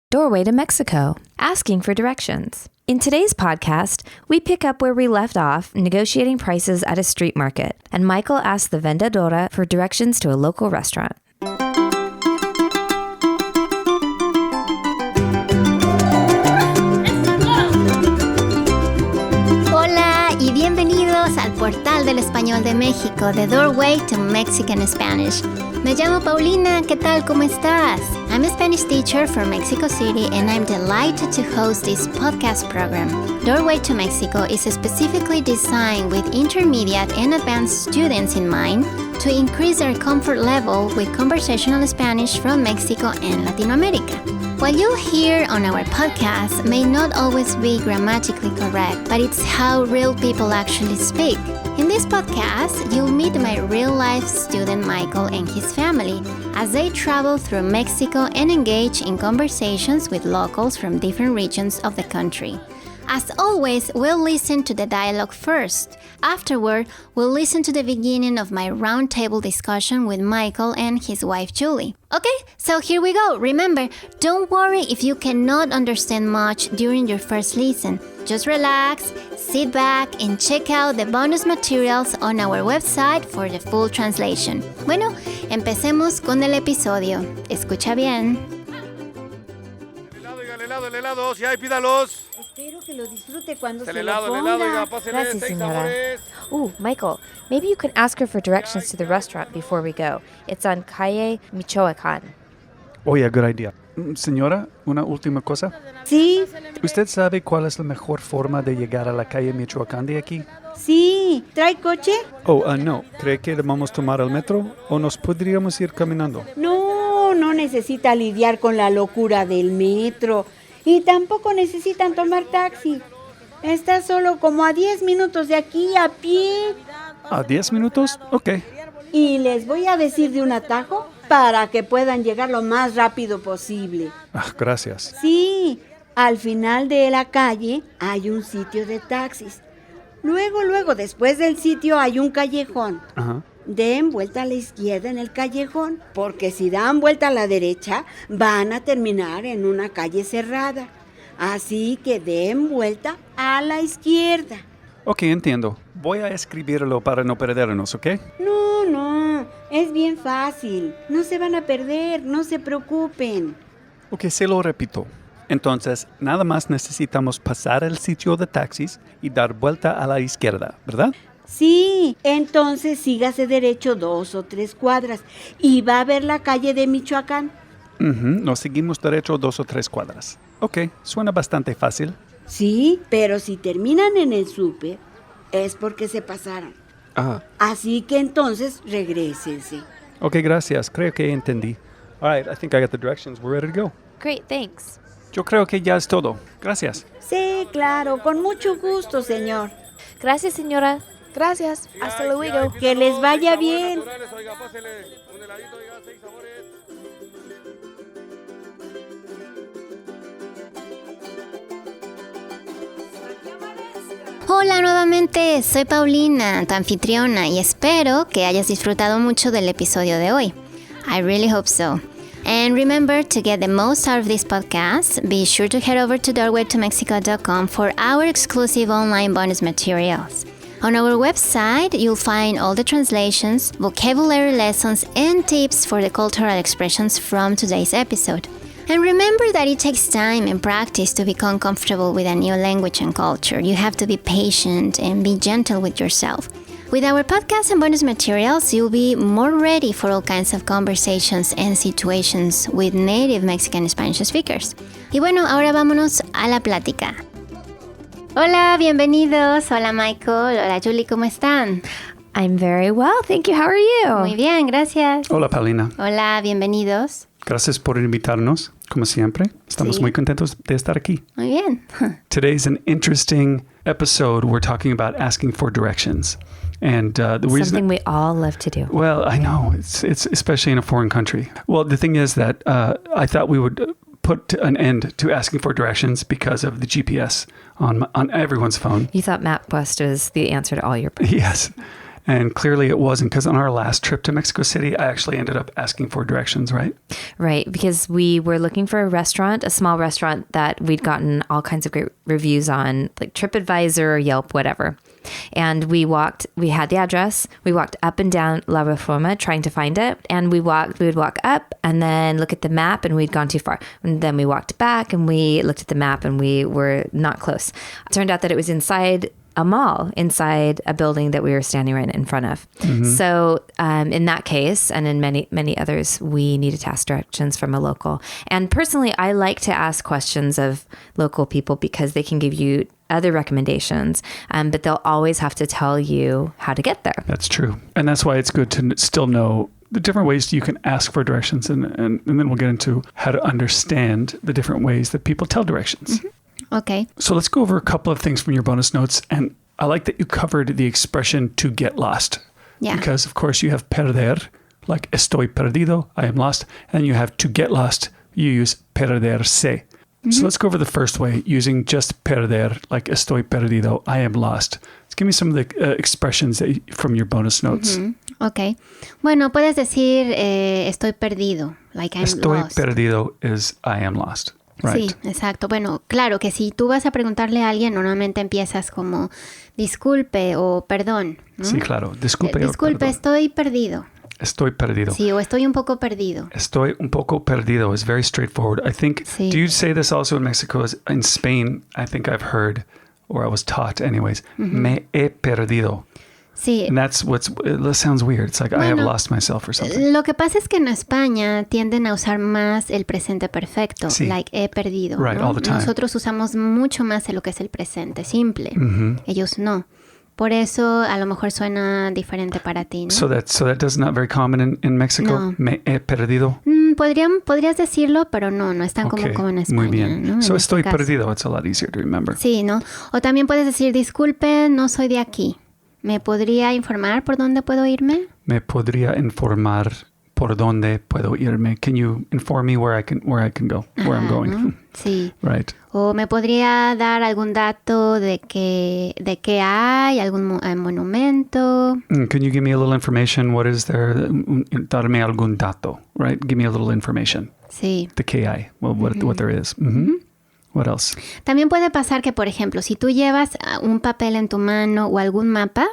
Doorway to Mexico, asking for directions. In today's podcast, we pick up where we left off negotiating prices at a street market, and Michael asks the vendedora for directions to a local restaurant. Hola y bienvenidos al portal del español de México, The Doorway to Mexican Spanish. Me llamo Paulina, ¿qué tal? ¿Cómo estás? I'm a Spanish teacher from Mexico City and I'm delighted to host this podcast program. Doorway to Mexico is specifically designed with intermediate and advanced students in mind to increase their comfort level with conversational Spanish from Mexico and Latin America. What you hear on our podcast may not always be grammatically correct, but it's how real people actually speak. In this podcast, you'll meet my real-life student Michael and his family as they travel through Mexico and engage in conversations with locals from different regions of the country. As always, we'll listen to the dialogue first. Afterward, we'll listen to the beginning of my roundtable discussion with Michael and his wife Julie. Okay, so here we go. Remember, don't worry if you cannot understand much during your first listen. Just relax, sit back, and check out the bonus materials on our website for the full translation. Bueno, empecemos con el episodio. Escucha bien. El helado, si hay, pídalos. Espero que lo disfrute cuando se El lo helado, ponga. ya, pásele, Gracias, 6 señora. sabores. Ooh, Michael, maybe you can ask her for directions to the restaurant before we go. It's on Calle Michoacán. Oh, yeah, good idea. Señora, una última cosa. Sí, ¿Usted sabe cuál es la mejor forma de llegar a la calle Michoacán de aquí? sí. ¿Trae coche? Oh, no. ¿Cree que debamos tomar el metro o nos podríamos ir caminando? No necesita lidiar con la locura del metro. Y tampoco necesitan tomar taxi. Está solo como a 10 minutos de aquí a pie. ¿A 10 minutos? Ok. Y les voy a decir de un atajo para que puedan llegar lo más rápido posible. Gracias. Sí, al final de la calle hay un sitio de taxis. Luego, después del sitio hay un callejón. Ajá. Den vuelta a la izquierda en el callejón, porque si dan vuelta a la derecha, van a terminar en una calle cerrada. Así que den vuelta a la izquierda. Ok, entiendo. Voy a escribirlo para no perdernos, ¿ok? No, es bien fácil. No se van a perder, no se preocupen. Ok, se lo repito. Entonces, nada más necesitamos pasar el sitio de taxis y dar vuelta a la izquierda, ¿verdad? Sí, entonces sígase derecho 2 o 3 cuadras y va a ver la calle de Michoacán. Nos seguimos derecho 2 o 3 cuadras. Ok, suena bastante fácil. Sí, pero si terminan en el súper, es porque se pasaron. Así que entonces regrésense. Ok, gracias. Creo que entendí. All right, I think I got the directions. We're ready to go. Great, thanks. Yo creo que ya es todo. Gracias. Sí, claro, con mucho gusto, señor. Gracias, señora. Gracias. Hasta luego. Que les vaya bien. Oiga, pásele un heladito, oiga, 6 sabores. Hola nuevamente, soy Paulina, tu anfitriona, y espero que hayas disfrutado mucho del episodio de hoy. I really hope so. And remember, to get the most out of this podcast, be sure to head over to doorwaytomexico.com for our exclusive online bonus materials. On our website, you'll find all the translations, vocabulary lessons, and tips for the cultural expressions from today's episode. And remember that it takes time and practice to become comfortable with a new language and culture. You have to be patient and be gentle with yourself. With our podcast and bonus materials, you'll be more ready for all kinds of conversations and situations with native Mexican Spanish speakers. Y bueno, ahora vámonos a la plática. Hola, bienvenidos. Hola Michael. Hola Julie, ¿cómo están? I'm very well, thank you. How are you? Muy bien, gracias. Hola, Paulina. Hola, bienvenidos. Gracias por invitarnos, como siempre. Estamos Sí. muy contentos de estar aquí. Muy bien. Today's an interesting episode. We're talking about asking for directions. And the reason... Something we all love to do. Well, I know. It's especially in a foreign country. Well, the thing is that I thought we would put an end to asking for directions because of the GPS on everyone's phone. You thought MapQuest was the answer to all your problems. Yes. And clearly it wasn't, because on our last trip to Mexico City, I actually ended up asking for directions, right? Right, because we were looking for a restaurant, a small restaurant that we'd gotten all kinds of great reviews on, like TripAdvisor or Yelp, whatever. And we had the address, we walked up and down La Reforma trying to find it. And we would walk up and then look at the map and we'd gone too far. And then we walked back and we looked at the map and we were not close. It turned out that it was inside a mall, inside a building that we were standing right in front of. So in that case, and in many, many others, we needed to ask directions from a local. And personally, I like to ask questions of local people because they can give you other recommendations, but they'll always have to tell you how to get there. That's true. And that's why it's good to still know the different ways you can ask for directions. And then we'll get into how to understand the different ways that people tell directions. Okay. So let's go over a couple of things from your bonus notes. And I like that you covered the expression to get lost. Yeah. Because, of course, you have perder, like estoy perdido, I am lost. And you have to get lost, you use perderse. So let's go over the first way, using just perder, like estoy perdido, I am lost. Let's give me some of the expressions from your bonus notes. Okay. Bueno, puedes decir estoy perdido, like I'm Estoy lost. perdido is I am lost. Right. Sí, exacto. Bueno, claro que si tú vas a preguntarle a alguien, normalmente empiezas como disculpe o perdón, ¿no? Sí, claro. Disculpe. Disculpe, perdón. estoy perdido. Estoy perdido. Sí, o estoy un poco perdido. Estoy un poco perdido is very straightforward. I think, Sí. do you say this also in Mexico? In Spain, I think I've heard, or I was taught anyways, me he perdido. Sí. And that sounds weird. It's like I have lost myself or something. Lo que pasa es que en España tienden a usar más el presente perfecto, Sí. like he perdido. Right, ¿no? all the time. Nosotros usamos mucho más lo que es el presente simple. Ellos no. Por eso a lo mejor suena diferente para ti, ¿no? So that does not very common in Mexico. No. Me he perdido. Podrías decirlo, pero no es tan común como en España. Muy bien. ¿no? So En estoy este caso. perdido. It's a lot easier to remember. Sí, ¿no? O también puedes decir, disculpe, no soy de aquí. ¿Me podría informar por dónde puedo irme? Me podría informar por dónde puedo irme. Can you inform me where I can go, where I'm going? ¿no? Sí. Right. O me podría dar algún dato de qué hay, algún monumento. Can you give me a little information? What is there? Darme algún dato, right? Give me a little information. Sí. The que hay, well, what there is. What else? También puede pasar que, por ejemplo, si tú llevas un papel en tu mano o algún mapa,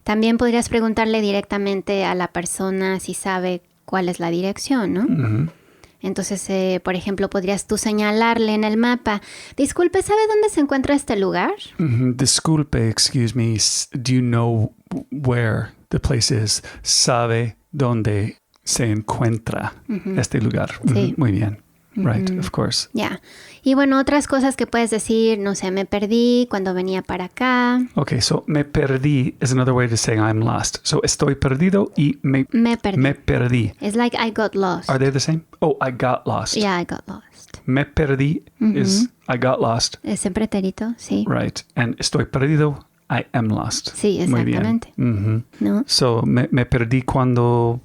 también podrías preguntarle directamente a la persona si sabe cuál es la dirección, ¿no? Entonces, por ejemplo, podrías tú señalarle en el mapa, disculpe, ¿sabe dónde se encuentra este lugar? Disculpe, excuse me, do you know where the place is? ¿Sabe dónde se encuentra este lugar? Sí. Muy bien. Right, of course. Ya. Y bueno, otras cosas que puedes decir, no sé, me perdí cuando venía para acá. Okay, so me perdí is another way to say I'm lost. So estoy perdido y me perdí. Me perdí. It's like I got lost. Are they the same? Oh, I got lost. Yeah, I got lost. Me perdí is I got lost. Ese pretérito, sí. Right. And estoy perdido, I am lost. Sí, exactamente. Muy bien. ¿No? So me perdí cuando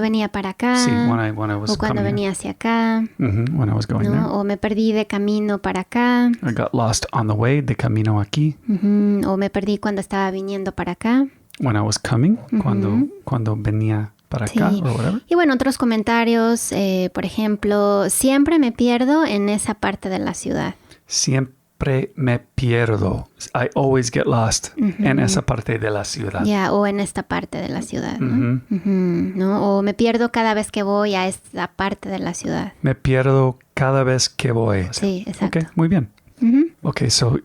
venía para acá. Sí, when I was o cuando venía hacia acá. When I was going there. O me perdí de camino para acá. I got lost on the way, de camino aquí. O me perdí cuando estaba viniendo para acá. When I was coming, cuando venía para acá, Sí. or whatever. Y bueno, otros comentarios, por ejemplo, siempre me pierdo en esa parte de la ciudad. Siempre me pierdo. I always get lost en esa parte de la ciudad. Ya, o en esta parte de la ciudad, ¿no? ¿No? O me pierdo cada vez que voy a esta parte de la ciudad. Me pierdo cada vez que voy. Sí, exacto. Okay, muy bien. Okay, so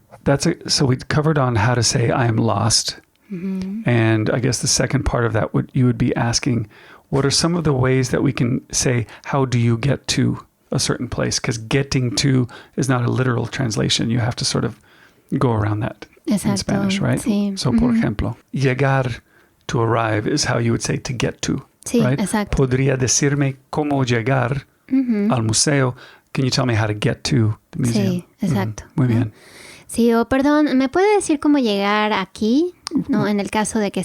so we covered on how to say I am lost. And I guess the second part of that you would be asking, what are some of the ways that we can say, how do you get to a certain place? Because getting to is not a literal translation. You have to sort of go around that in Exacto, Spanish, right? sí. So, por ejemplo, llegar, to arrive, is how you would say to get to, Sí, right? exacto. Podría decirme cómo llegar al museo. Can you tell me how to get to the museum? Sí, exacto. Muy bien. Sí, o perdón, ¿me puede decir cómo llegar aquí? ¿No? En el caso de que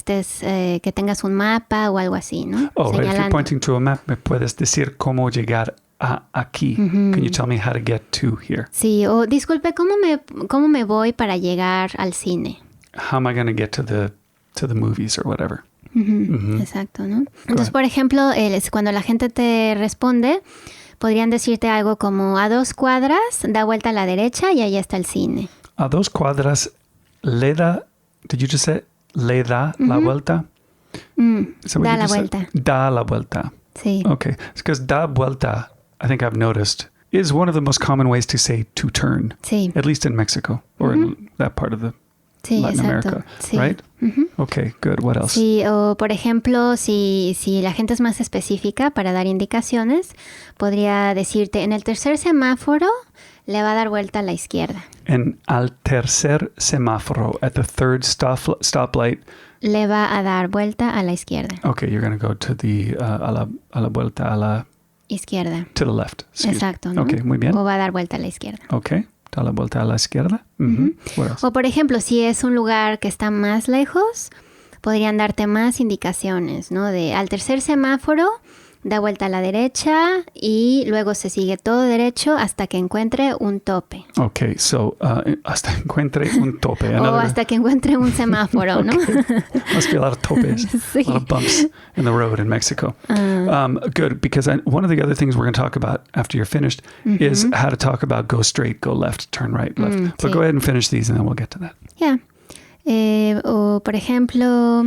que tengas un mapa o algo así, ¿no? Oh, right. If you're Señalando. pointing to a map, me puedes decir cómo llegar a aquí. Can you tell me how to get to here? Sí, o disculpe, ¿cómo me voy para llegar al cine? How am I going to get to the movies or whatever? Exacto, ¿no? Entonces, por ejemplo, cuando la gente te responde, podrían decirte algo como a 2 cuadras, da vuelta a la derecha y ahí está el cine. A 2 cuadras, le da, did you just say, le da la vuelta? Is that what Da you la just said? vuelta. Da la vuelta. Sí. Okay. It's because da vuelta, I think I've noticed, is one of the most common ways to say to turn. Sí. At least in Mexico or in that part of the Sí, Latin exacto. America, Sí. right? Okay, good. What else? Sí, o por ejemplo, si la gente es más específica para dar indicaciones, podría decirte, en el tercer semáforo le va a dar vuelta a la izquierda. And al tercer semáforo, at the third stoplight, Le va a dar vuelta a la izquierda. okay, you're going to go to the, a la vuelta, Izquierda. to the left. Excuse. Exacto, ¿no? Okay, muy bien. O va a dar vuelta a la izquierda. Okay, da la vuelta a la izquierda. What else? O por ejemplo, si es un lugar que está más lejos, podrían darte más indicaciones, ¿no? De al tercer semáforo, da vuelta a la derecha y luego se sigue todo derecho hasta que encuentre un tope. Okay, so hasta encuentre un tope. O hasta que encuentre un semáforo, ¿no? Must be a lot of topes, Sí. a lot of bumps in the road in Mexico. Good, because one of the other things we're going to talk about after you're finished is how to talk about go straight, go left, turn right, left. But sí. go ahead and finish these and then we'll get to that. Ya. O por ejemplo,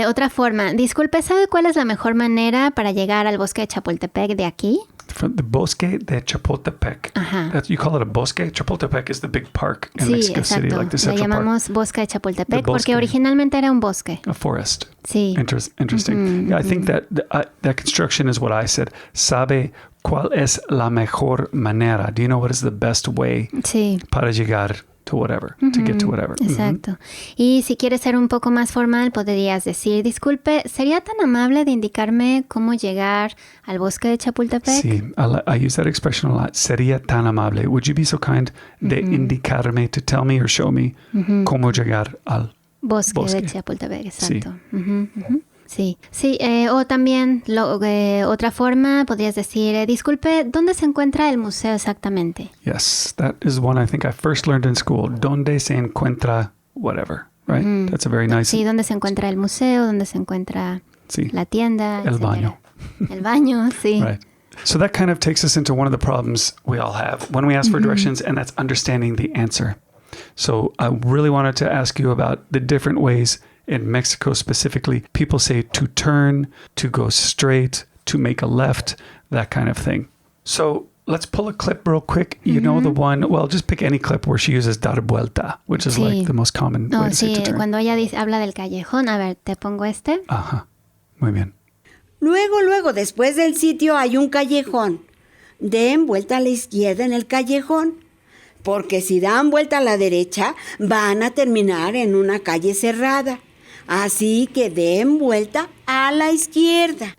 otra forma. Disculpe, ¿sabe cuál es la mejor manera para llegar al bosque de Chapultepec de aquí? From the Bosque de Chapultepec. Ajá. You call it a bosque? Chapultepec is the big park in Sí, Mexico City, exacto. like the Le Central Park. llamamos bosque de Chapultepec The bosque. porque originalmente era un bosque. A forest. Sí. Interesting. Yeah, I think that that construction is what I said. ¿Sabe cuál es la mejor manera? Do you know what is the best way Sí. para llegar to whatever, to get to whatever? Exacto. Y si quieres ser un poco más formal, podrías decir, disculpe, ¿sería tan amable de indicarme cómo llegar al bosque de Chapultepec? Sí, I use that expression a lot. Sería tan amable. Would you be so kind de indicarme, to tell me or show me cómo llegar al Bosque bosque. de Chapultepec, exacto. Sí, sí. O también, otra forma, podrías decir, disculpe, ¿dónde se encuentra el museo exactamente? Yes, that is one I think I first learned in school. ¿Dónde se encuentra whatever? Right? That's a very nice... Sí, ¿dónde se encuentra el museo? ¿Dónde se encuentra Sí. la tienda? El etcétera? baño. El baño, sí. Right. So that kind of takes us into one of the problems we all have when we ask for directions, and that's understanding the answer. So I really wanted to ask you about the different ways in Mexico specifically. People say to turn, to go straight, to make a left, that kind of thing. So let's pull a clip real quick. You know the one, well, just pick any clip where she uses dar vuelta, which is Sí. like the most common way No, to say sí, to turn. cuando ella habla del callejón, a ver, te pongo este. Ajá. Muy bien. Luego, después del sitio hay un callejón. Den vuelta a la izquierda en el callejón, porque si dan vuelta a la derecha, van a terminar en una calle cerrada. Así que den vuelta a la izquierda.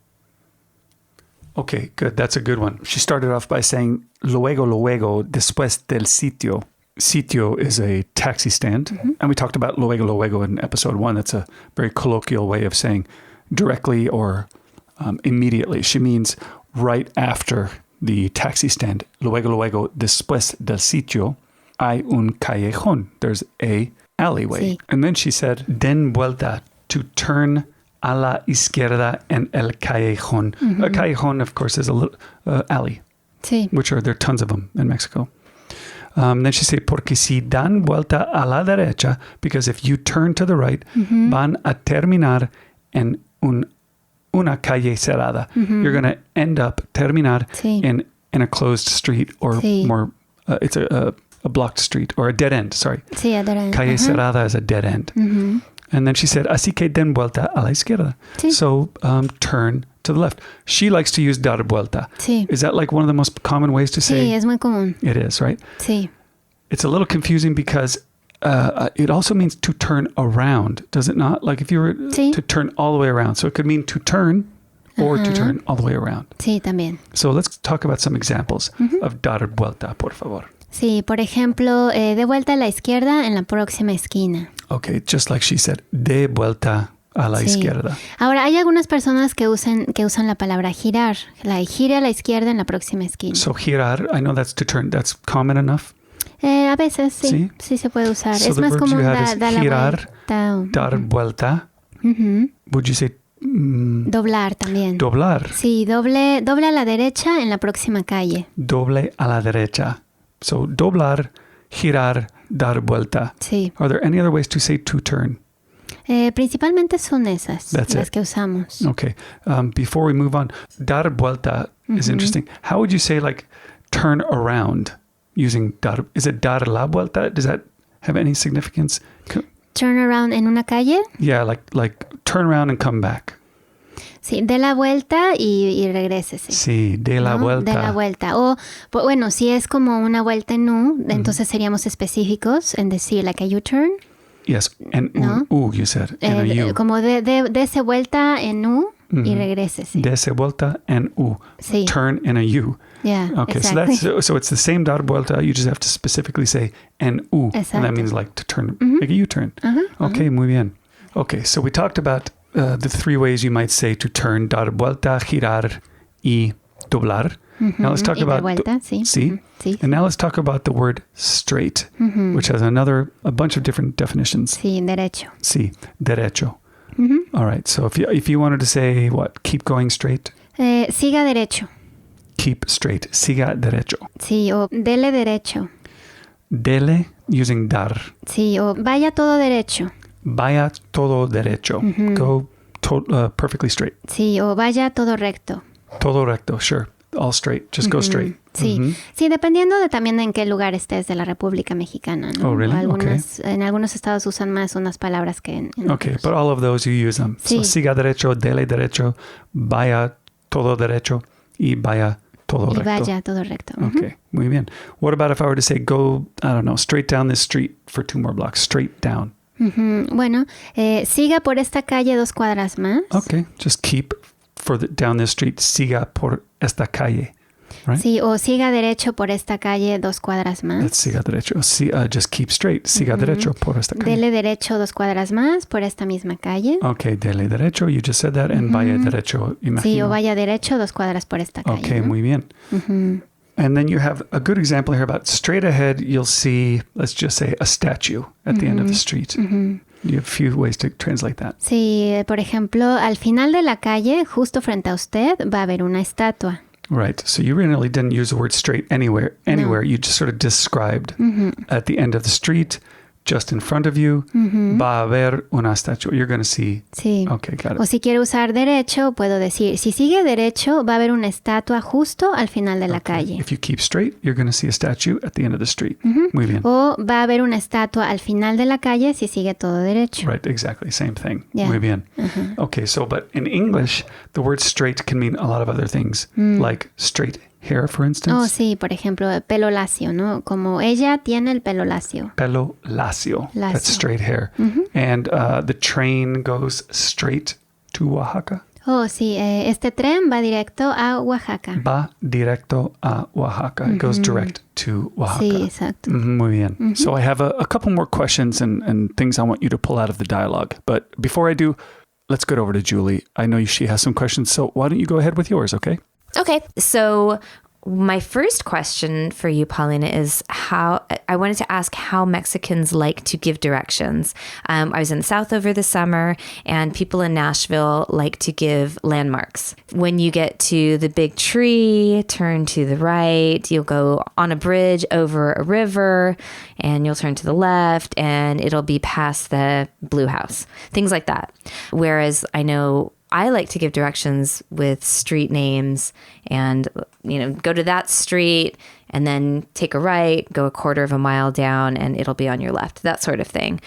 Okay, good. That's a good one. She started off by saying, luego, después del sitio. Sitio is a taxi stand. And we talked about luego in episode 1. That's a very colloquial way of saying directly or immediately. She means right after the taxi stand. Luego, después del sitio, hay un callejón. There's a alleyway. Sí. And then she said, den vuelta, to turn a la izquierda en el callejón. A callejón, of course, is a little alley, Sí. which there are tons of them in Mexico. Then she said, porque si dan vuelta a la derecha, because if you turn to the right, van a terminar en una calle cerrada. You're going to end up, terminar, Sí. in a closed street or Sí. more, it's a blocked street or a dead end, sorry. Sí, adelante. Calle cerrada is a dead end. And then she said, así que den vuelta a la izquierda. Sí. So turn to the left. She likes to use dar vuelta. Sí. Is that like one of the most common ways to say? Sí, es muy común. It is, right? Sí. It's a little confusing because it also means to turn around, does it not? Like if you were Sí. to turn all the way around. So it could mean to turn or to turn all the way around. Sí, también. So let's talk about some examples of dar vuelta, por favor. Sí, por ejemplo, de vuelta a la izquierda en la próxima esquina. Okay, just like she said, de vuelta a la Sí. izquierda. Ahora, hay algunas personas que usan la palabra girar. Gire a la izquierda en la próxima esquina. So girar, I know that's to turn. That's common enough. A veces sí, Sí. sí se puede usar. So es the más verbs común you have is dar la girar, vuelta. dar vuelta. Would you say Doblar también. Doblar. Sí, doble a la derecha en la próxima calle. Doble a la derecha. So, doblar, girar, dar vuelta. Sí. Are there any other ways to say to turn? Principalmente son esas las que usamos. Okay. Before we move on, dar vuelta is interesting. How would you say like turn around using dar? Is it dar la vuelta? Does that have any significance? Turn around en una calle. Yeah, like turn around and come back. Sí, dé la vuelta y regrésese. Sí, de la vuelta. De la vuelta. O, pues, bueno, si es como una vuelta en U, entonces seríamos específicos en decir like a U-turn. Yes, and U, you said, and a U. Como dese vuelta en U y regrésese. Dese vuelta en U. Sí. Turn in a U. Yeah, okay, exactly. so it's the same dar vuelta. You just have to specifically say en U. Exacto. And that means like to turn, like a U-turn. Okay, muy bien. Okay, so we talked about the three ways you might say to turn: dar vuelta, girar, y doblar. Now let's talk about vuelta, sí. Sí. Sí. And now let's talk about the word straight, which has a bunch of different definitions. Sí, derecho. Sí, derecho. All right. So if you wanted to say what, keep going straight. Siga derecho. Keep straight. Siga derecho. Sí, o dele derecho. Dele using dar. Sí, o vaya todo derecho. Vaya todo derecho. Go perfectly straight. Sí, o vaya todo recto. Todo recto. Sure. All straight. Just go straight. Sí, sí, dependiendo de también en qué lugar estés de la República Mexicana, ¿no? Oh, really? En algunos estados usan más unas palabras que en Okay, otros. but all of those you use them. Sí. So siga derecho, dele derecho, vaya todo derecho, y vaya todo recto. Y vaya todo recto. Okay, muy bien. What about if I were to say go, I don't know, straight down this street for 2 more blocks, straight down? Bueno, siga por esta calle 2 cuadras más. Okay, just keep down this street, siga por esta calle, right? Sí, o siga derecho por esta calle 2 cuadras más. That's siga derecho. Just keep straight, siga derecho por esta calle. Dele derecho 2 cuadras más por esta misma calle. Okay, dele derecho, you just said that, and vaya derecho, imagino. Sí, o vaya derecho 2 cuadras por esta calle. Okay, ¿no? muy bien. And then you have a good example here about straight ahead, you'll see, let's just say, a statue at the end of the street. You have a few ways to translate that. Sí, por ejemplo, al final de la calle, justo frente a usted, va a haber una estatua. Right. So you really didn't use the word straight anywhere. No. You just sort of described at the end of the street, just in front of you, va a haber una estatua. You're going to see. Sí. Okay, got it. O si quiero usar derecho, puedo decir, si sigue derecho, va a haber una estatua justo al final de la calle. If you keep straight, you're going to see a statue at the end of the street. Muy bien. O va a haber una estatua al final de la calle si sigue todo derecho. Right, exactly. Same thing. Yeah. Muy bien. Okay, so, but in English, the word straight can mean a lot of other things, like straight hair, for instance. Oh, sí, por ejemplo, pelo lacio, ¿no? Como ella tiene el pelo lacio. Pelo lacio. That's straight hair. And the train goes straight to Oaxaca. Oh, sí, este tren va directo a Oaxaca. Va directo a Oaxaca. It goes direct to Oaxaca. Sí, exacto. Muy bien. So I have a couple more questions and things I want you to pull out of the dialogue. But before I do, let's get over to Julie. I know she has some questions, so why don't you go ahead with yours, okay? Okay, so my first question for you, Paulina, is I wanted to ask how Mexicans like to give directions. I was in the South over the summer, and people in Nashville like to give landmarks. When you get to the big tree, turn to the right, you'll go on a bridge over a river, and you'll turn to the left, and it'll be past the blue house, things like that. Whereas I know I like to give directions with street names and, go to that street and then take a right, go a quarter of a mile down, and it'll be on your left, that sort of thing.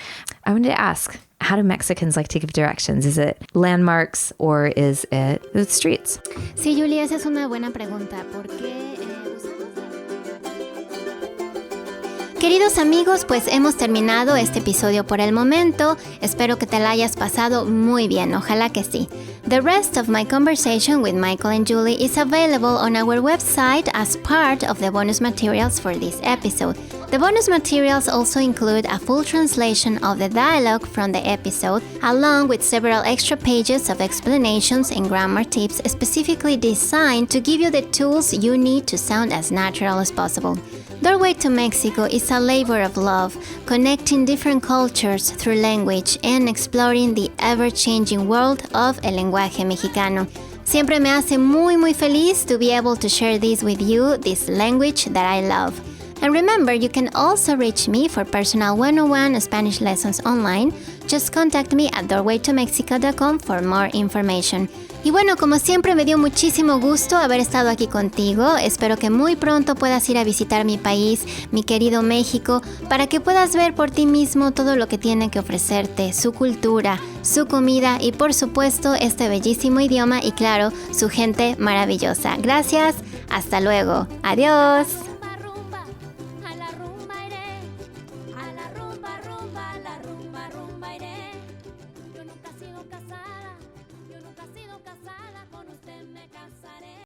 I wanted to ask, how do Mexicans like to give directions? Is it landmarks or is it the streets? Sí, Julia, esa es una buena pregunta. ¿Por qué Queridos amigos, pues hemos terminado este episodio por el momento. Espero que te la hayas pasado muy bien, ojalá que sí. The rest of my conversation with Michael and Julie is available on our website as part of the bonus materials for this episode. The bonus materials also include a full translation of the dialogue from the episode, along with several extra pages of explanations and grammar tips specifically designed to give you the tools you need to sound as natural as possible. Doorway to Mexico is a labor of love, connecting different cultures through language and exploring the ever-changing world of el lenguaje mexicano. Siempre me hace muy feliz to be able to share this with you, this language that I love. And remember, you can also reach me for personal 101 Spanish lessons online. Just contact me at doorwaytomexico.com for more information. Y bueno, como siempre me dio muchísimo gusto haber estado aquí contigo. Espero que muy pronto puedas ir a visitar mi país, mi querido México, para que puedas ver por ti mismo todo lo que tiene que ofrecerte, su cultura, su comida y por supuesto este bellísimo idioma y claro, su gente maravillosa. Gracias, hasta luego, adiós.